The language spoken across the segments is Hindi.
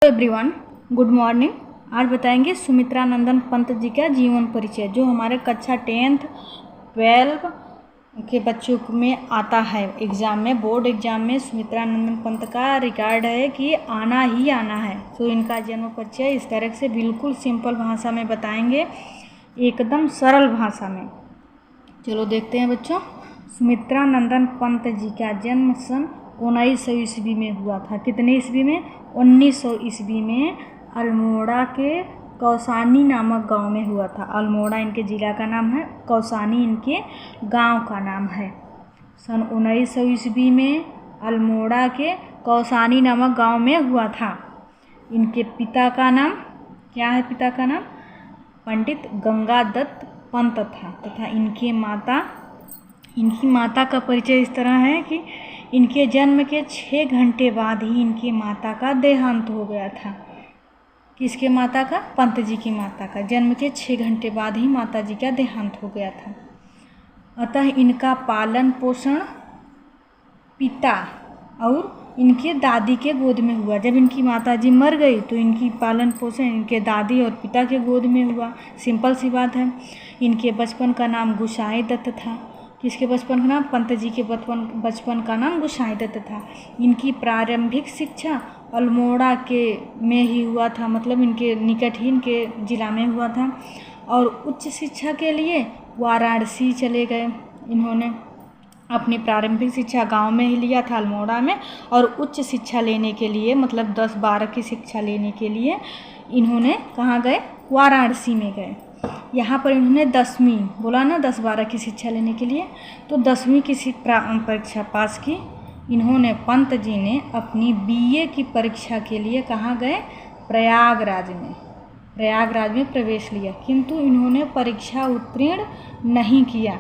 Everyone, good morning. आज बताएंगे सुमित्रा नंदन पंत जी का जीवन परिचय, जो हमारे कक्षा 10th 12 के बच्चों में आता है एग्ज़ाम में, बोर्ड एग्ज़ाम में। सुमित्रा नंदन पंत का रिकॉर्ड है कि आना ही आना है। तो इनका जन्म परिचय इस तरह से बिल्कुल सिंपल भाषा में बताएंगे, एकदम सरल भाषा में। चलो देखते हैं बच्चों। सुमित्रा नंदन पंत जी का जन्म सन 1900 ईस्वी में हुआ था। कितने ईस्वी में? 1900 ईस्वी में अल्मोड़ा के कौसानी नामक गांव में हुआ था। अल्मोड़ा इनके ज़िला का नाम है, कौसानी इनके गांव का नाम है। सन 1900 ईस्वी में अल्मोड़ा के कौसानी नामक गांव में हुआ था। इनके पिता का नाम क्या है? पिता का नाम पंडित गंगादत्त पंत था तथा इनकी माता का परिचय इस तरह है कि इनके जन्म के 6 घंटे बाद ही इनकी माता का देहांत हो गया था। किसके माता का? पंत जी की माता का। जन्म के 6 घंटे बाद ही माता जी का देहांत हो गया था। अतः इनका पालन पोषण पिता और इनके दादी के गोद में हुआ। जब इनकी माता जी मर गई तो इनकी पालन पोषण इनके दादी और पिता के गोद में हुआ। सिंपल सी बात है। इनके बचपन का नाम गुसाई दत्त था। किसके बचपन का नाम? पंत जी के बचपन का नाम गुसाई दत्त था। इनकी प्रारंभिक शिक्षा अल्मोड़ा के में ही हुआ था, मतलब इनके निकट ही इनके ज़िला में हुआ था। और उच्च शिक्षा के लिए वाराणसी चले गए। इन्होंने अपनी प्रारंभिक शिक्षा गांव में ही लिया था, अल्मोड़ा में। और उच्च शिक्षा लेने के लिए, मतलब 10-12 की शिक्षा लेने के लिए इन्होंने कहाँ गए? वाराणसी में गए। यहाँ पर इन्होंने 10वीं, बोला ना 10-12 की शिक्षा लेने के लिए, तो 10वीं की परीक्षा पास की। इन्होंने पंत जी ने अपनी बीए की परीक्षा के लिए कहाँ गए? प्रयागराज में प्रवेश लिया, किंतु इन्होंने परीक्षा उत्तीर्ण नहीं किया।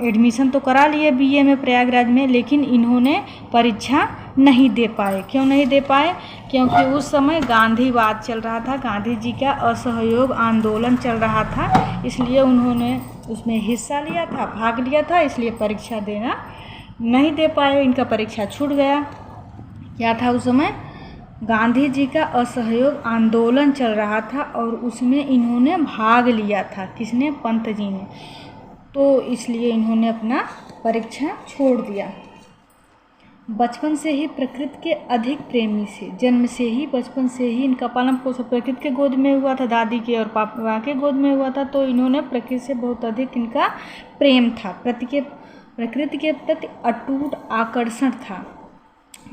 एडमिशन तो करा लिए बीए में प्रयागराज में, लेकिन इन्होंने परीक्षा नहीं दे पाए। क्यों नहीं दे पाए? क्योंकि उस समय गांधीवाद चल रहा था, गांधी जी का असहयोग आंदोलन चल रहा था, इसलिए उन्होंने उसमें हिस्सा लिया था, भाग लिया था, इसलिए परीक्षा देना नहीं दे पाए। इनका परीक्षा छूट गया। क्या था उस समय? गांधी जी का असहयोग आंदोलन चल रहा था और उसमें इन्होंने भाग लिया था। किसने? पंत जी ने। तो इसलिए इन्होंने अपना परीक्षा छोड़ दिया। बचपन से ही प्रकृति के अधिक प्रेमी से, जन्म से ही, बचपन से ही इनका पालन पोषण प्रकृति के गोद में हुआ था, दादी के और पापा के गोद में हुआ था। तो इन्होंने प्रकृति से बहुत अधिक इनका प्रेम था, प्रकृति के प्रति अटूट आकर्षण था।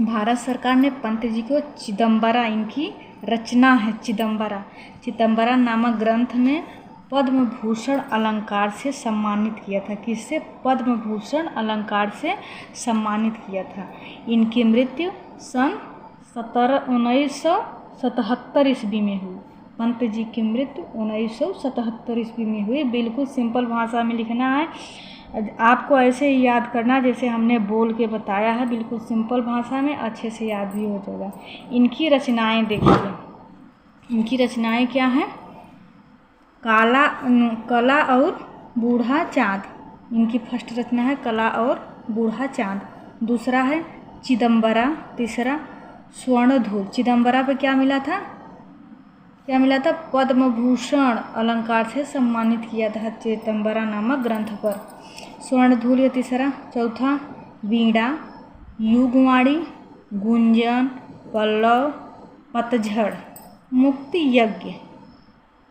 भारत सरकार ने पंत जी को चिदंबरा, इनकी रचना है चिदंबरा नामक ग्रंथ में पद्म भूषण अलंकार से सम्मानित किया था। किससे? पद्म भूषण अलंकार से सम्मानित किया था। इनकी मृत्यु सन 1977 ईस्वी में हुई। पंत जी की मृत्यु 1977 ईस्वी में हुई। बिल्कुल सिंपल भाषा में लिखना है, आपको ऐसे ही याद करना जैसे हमने बोल के बताया है, बिल्कुल सिंपल भाषा में, अच्छे से याद भी हो जाएगा। इनकी रचनाएं देखिए। इनकी रचनाएं क्या हैं? कला और बूढ़ा चाँद। इनकी फर्स्ट रचना है कला और बूढ़ा चाँद। दूसरा है चिदंबरा। तीसरा स्वर्णधूल। चिदंबरा पे क्या मिला था? पद्म भूषण अलंकार से सम्मानित किया था चिदंबरा नामक ग्रंथ पर। स्वर्णधूल ये तीसरा। चौथा वीणा, युगवाणी, गुंजन, पल्लव, पतझड़, मुक्ति यज्ञ।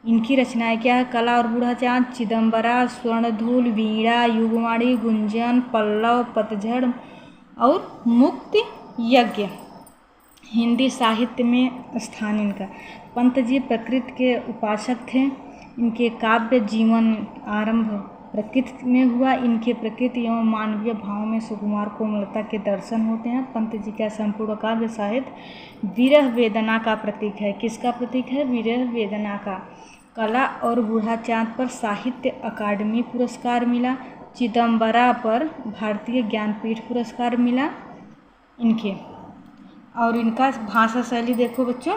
इनकी रचनाएं क्या है? कला और बूढ़ा चाँद, चिदंबरा, स्वर्णधूल, वीणा, युगवाणी, गुंजन, पल्लव, पतझड़ और मुक्ति यज्ञ। हिंदी साहित्य में स्थान इनका। पंत जी प्रकृति के उपासक थे। इनके काव्य जीवन आरंभ प्रकृति में हुआ। इनके प्रकृति एवं मानवीय भाव में सुकुमार कोमलता के दर्शन होते हैं। पंत जी का संपूर्ण काव्य साहित्य विरह वेदना का प्रतीक है। किसका प्रतीक है? विरह वेदना का। कला और बूढ़ा चाँद पर साहित्य अकादमी पुरस्कार मिला। चिदंबरा पर भारतीय ज्ञानपीठ पुरस्कार मिला इनके। और इनका भाषा शैली देखो बच्चों।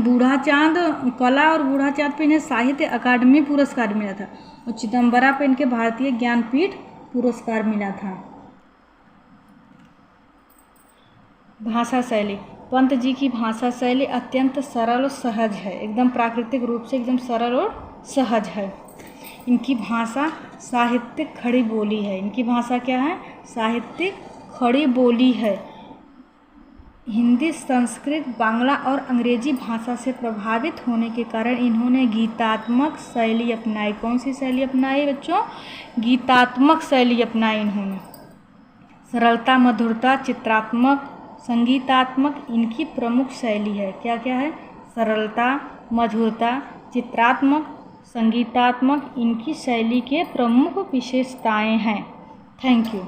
बूढ़ा चाँद, कला और बूढ़ा चाँद पे इन्हें साहित्य अकादमी पुरस्कार मिला था और चिदंबरा पे इनके भारतीय ज्ञानपीठ पुरस्कार मिला था। भाषा शैली। पंत जी की भाषा शैली अत्यंत सरल और सहज है, एकदम प्राकृतिक रूप से एकदम सरल और सहज है। इनकी भाषा साहित्यिक खड़ी बोली है। इनकी भाषा क्या है? साहित्यिक खड़ी बोली है। हिंदी, संस्कृत, बांग्ला और अंग्रेजी भाषा से प्रभावित होने के कारण इन्होंने गीतात्मक शैली अपनाई। कौन सी शैली अपनाई बच्चों? गीतात्मक शैली अपनाई इन्होंने। सरलता, मधुरता, चित्रात्मक, संगीतात्मक इनकी प्रमुख शैली है। क्या क्या है? सरलता, मधुरता, चित्रात्मक, संगीतात्मक इनकी शैली के प्रमुख विशेषताएं हैं। Thank you.